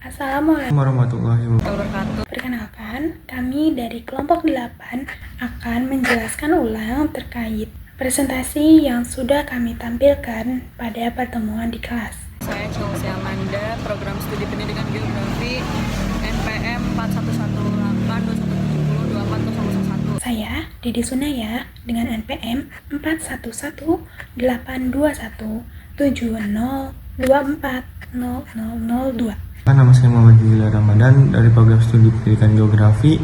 Assalamualaikum warahmatullahi wabarakatuh. Perkenalkan, kami dari kelompok 8 akan menjelaskan ulang terkait presentasi yang sudah kami tampilkan pada pertemuan di kelas. Saya Chelsea Amanda, Program Studi Pendidikan Geografi, NPM 411821702401. Saya Didi Sunaya dengan NPM 41182170240002. Nama saya Muhammad Jila Ramadan dari Program Studi Pendidikan Geografi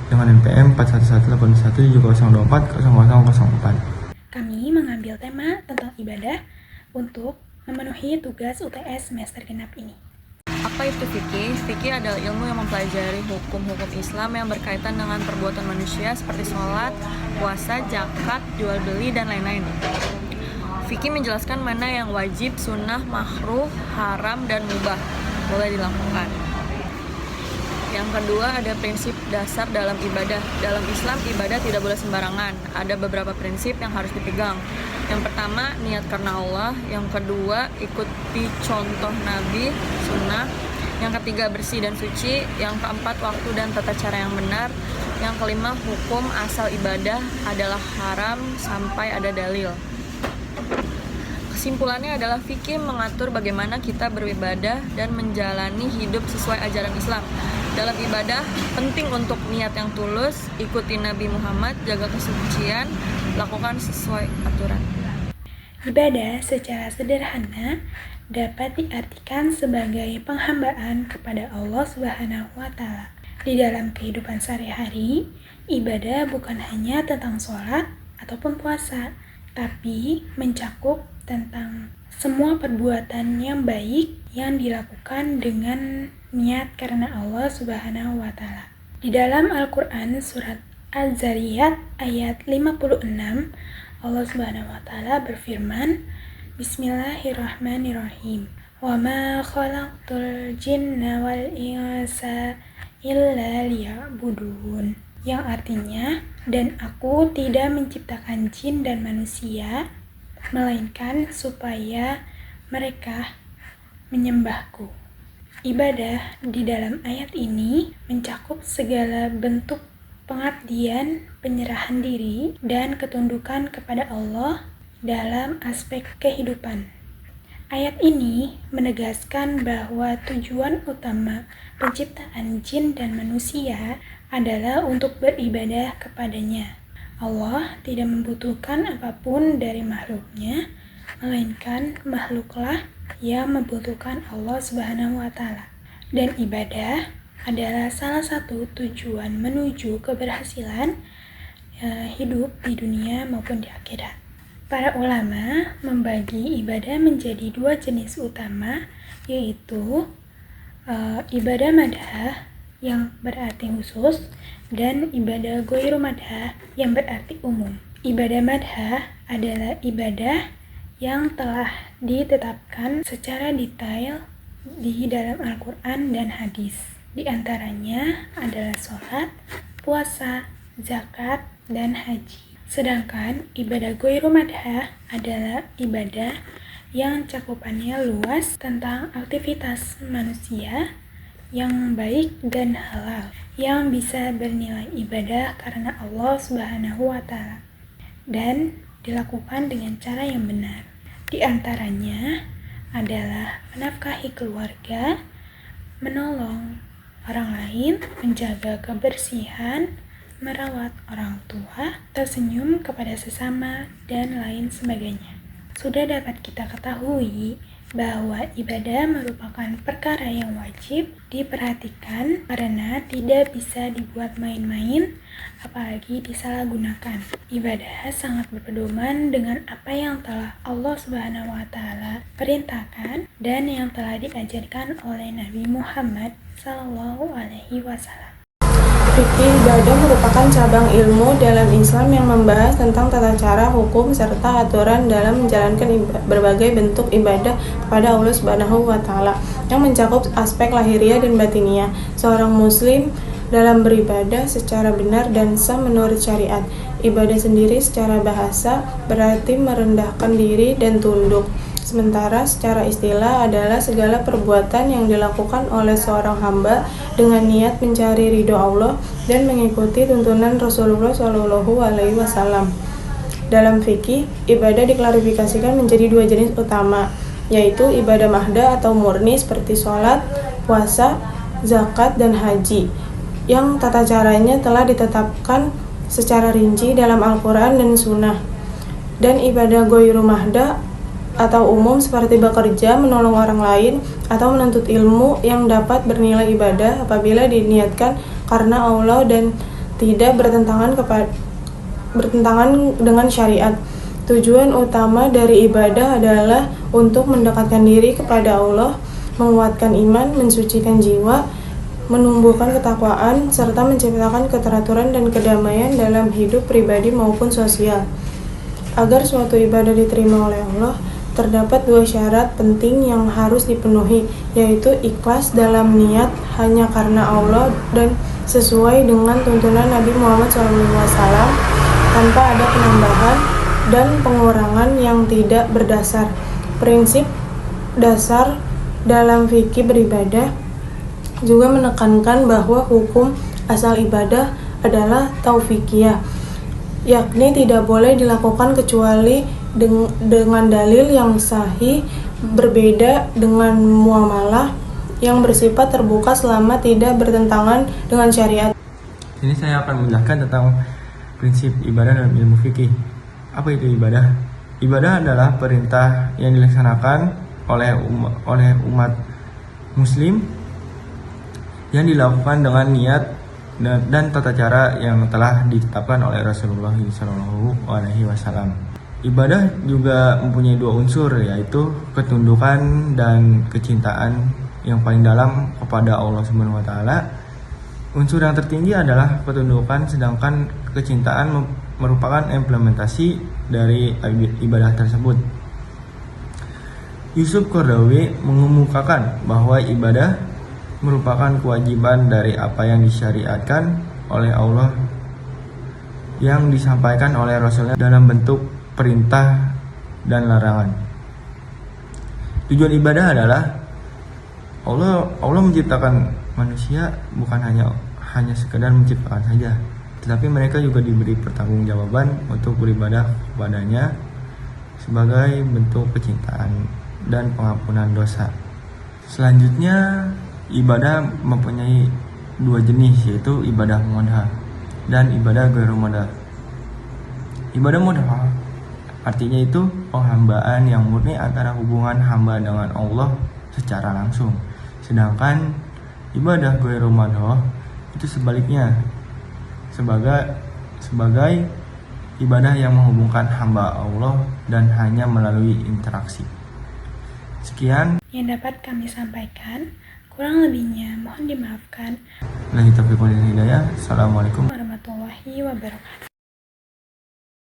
dengan NPM 41181702400004. Kami mengambil tema tentang ibadah untuk memenuhi tugas UTS semester genap ini. Apa itu fikih? Fikih adalah ilmu yang mempelajari hukum-hukum Islam yang berkaitan dengan perbuatan manusia seperti sholat, puasa, zakat, jual beli, dan lain-lain. Fikih menjelaskan mana yang wajib, sunnah, makruh, haram, dan mubah boleh dilakukan. Yang kedua, ada prinsip dasar dalam ibadah. Dalam Islam, ibadah tidak boleh sembarangan. Ada beberapa prinsip yang harus dipegang. Yang pertama, niat karena Allah. Yang kedua, ikuti contoh Nabi, sunnah. Yang ketiga, bersih dan suci. Yang keempat, waktu dan tata cara yang benar. Yang kelima, hukum asal ibadah adalah haram sampai ada dalil. Kesimpulannya adalah fikih mengatur bagaimana kita beribadah dan menjalani hidup sesuai ajaran Islam. Dalam ibadah, penting untuk niat yang tulus, ikuti Nabi Muhammad, jaga kesucian, lakukan sesuai aturan. Ibadah secara sederhana dapat diartikan sebagai penghambaan kepada Allah Subhanahu wa Ta'ala. Di dalam kehidupan sehari-hari, ibadah bukan hanya tentang sholat ataupun puasa, tapi mencakup tentang semua perbuatan yang baik yang dilakukan dengan niat karena Allah Subhanahu wa Ta'ala. Di dalam Al-Quran surat Az-Zariyat ayat 56, Allah Subhanahu wa Ta'ala berfirman, Bismillahirrahmanirrahim. Wa ma khalaqtul jinna wal insa illa liya'budun. Yang artinya, dan aku tidak menciptakan jin dan manusia melainkan supaya mereka menyembahku. Ibadah di dalam ayat ini mencakup segala bentuk pengabdian, penyerahan diri, dan ketundukan kepada Allah dalam aspek kehidupan. Ayat ini menegaskan bahwa tujuan utama penciptaan jin dan manusia adalah untuk beribadah kepadanya. Allah tidak membutuhkan apapun dari makhluknya, melainkan makhluklah yang membutuhkan Allah Subhanahu wa Ta'ala. Dan ibadah adalah salah satu tujuan menuju keberhasilan hidup di dunia maupun di akhirat. Para ulama membagi ibadah menjadi dua jenis utama, yaitu ibadah madhah yang berarti khusus dan ibadah ghairu madhah yang berarti umum. Ibadah madhah adalah ibadah yang telah ditetapkan secara detail di dalam Al-Quran dan hadis. Di antaranya adalah sholat, puasa, zakat, dan haji. Sedangkan ibadah ghairu madhah adalah ibadah yang cakupannya luas tentang aktivitas manusia yang baik dan halal, yang bisa bernilai ibadah karena Allah Subhanahu wa Ta'ala dan dilakukan dengan cara yang benar. Di antaranya adalah menafkahi keluarga, menolong orang lain, menjaga kebersihan, merawat orang tua, tersenyum kepada sesama, dan lain sebagainya. Sudah dapat kita ketahui bahwa ibadah merupakan perkara yang wajib diperhatikan karena tidak bisa dibuat main-main, apalagi disalahgunakan. Ibadah sangat berpedoman dengan apa yang telah Allah Subhanahu wa Ta'ala perintahkan dan yang telah diajarkan oleh Nabi Muhammad SAW. Fikih ibadah merupakan cabang ilmu dalam Islam yang membahas tentang tata cara, hukum, serta aturan dalam menjalankan berbagai bentuk ibadah kepada Allah Subhanahu wa Ta'ala yang mencakup aspek lahiriah dan batiniah seorang muslim dalam beribadah secara benar dan sah menurut syariat. Ibadah sendiri secara bahasa berarti merendahkan diri dan tunduk. Sementara secara istilah adalah segala perbuatan yang dilakukan oleh seorang hamba dengan niat mencari ridho Allah dan mengikuti tuntunan Rasulullah Shallallahu Alaihi Wasallam. Dalam fikih, ibadah diklarifikasikan menjadi dua jenis utama, yaitu ibadah mahda atau murni seperti sholat, puasa, zakat, dan haji, yang tata caranya telah ditetapkan secara rinci dalam Al-Quran dan Sunnah. Dan ibadah ghairu mahda atau umum seperti bekerja, menolong orang lain, atau menuntut ilmu yang dapat bernilai ibadah apabila diniatkan karena Allah dan tidak bertentangan dengan syariat. Tujuan utama dari ibadah adalah untuk mendekatkan diri kepada Allah, menguatkan iman, mensucikan jiwa, menumbuhkan ketakwaan, serta menciptakan keteraturan dan kedamaian dalam hidup pribadi maupun sosial. Agar suatu ibadah diterima oleh Allah, terdapat dua syarat penting yang harus dipenuhi, yaitu ikhlas dalam niat hanya karena Allah dan sesuai dengan tuntunan Nabi Muhammad SAW tanpa ada penambahan dan pengurangan yang tidak berdasar. Prinsip dasar dalam fikih beribadah juga menekankan bahwa hukum asal ibadah adalah taufikiyah, yakni tidak boleh dilakukan kecuali dengan dalil yang sahih, berbeda dengan muamalah yang bersifat terbuka selama tidak bertentangan dengan syariat. Ini saya akan menjelaskan tentang prinsip ibadah dalam ilmu fikih. Apa itu ibadah? Ibadah adalah perintah yang dilaksanakan oleh umat muslim yang dilakukan dengan niat dan tata cara yang telah ditetapkan oleh Rasulullah SAW. Ibadah juga mempunyai dua unsur, yaitu ketundukan dan kecintaan yang paling dalam kepada Allah Subhanahu wa taala. Unsur yang tertinggi adalah ketundukan, sedangkan kecintaan merupakan implementasi dari ibadah tersebut. Yusuf Qaradawi mengemukakan bahwa ibadah merupakan kewajiban dari apa yang disyariatkan oleh Allah yang disampaikan oleh Rasulnya dalam bentuk perintah dan larangan. Tujuan ibadah adalah Allah menciptakan manusia bukan hanya sekedar menciptakan saja, tetapi mereka juga diberi pertanggungjawaban untuk beribadah kepadanya sebagai bentuk kecintaan dan pengampunan dosa. Selanjutnya, ibadah mempunyai dua jenis, yaitu ibadah mudah dan ibadah ghairu mudah. Ibadah mudah artinya itu penghambaan yang murni antara hubungan hamba dengan Allah secara langsung. Sedangkan ibadah ghairu mudah itu sebaliknya, sebagai ibadah yang menghubungkan hamba Allah dan hanya melalui interaksi. Sekian yang dapat kami sampaikan, kurang lebihnya mohon dimaafkan. Wabillahi taufiq wal hidayah. Assalamualaikum warahmatullahi wabarakatuh.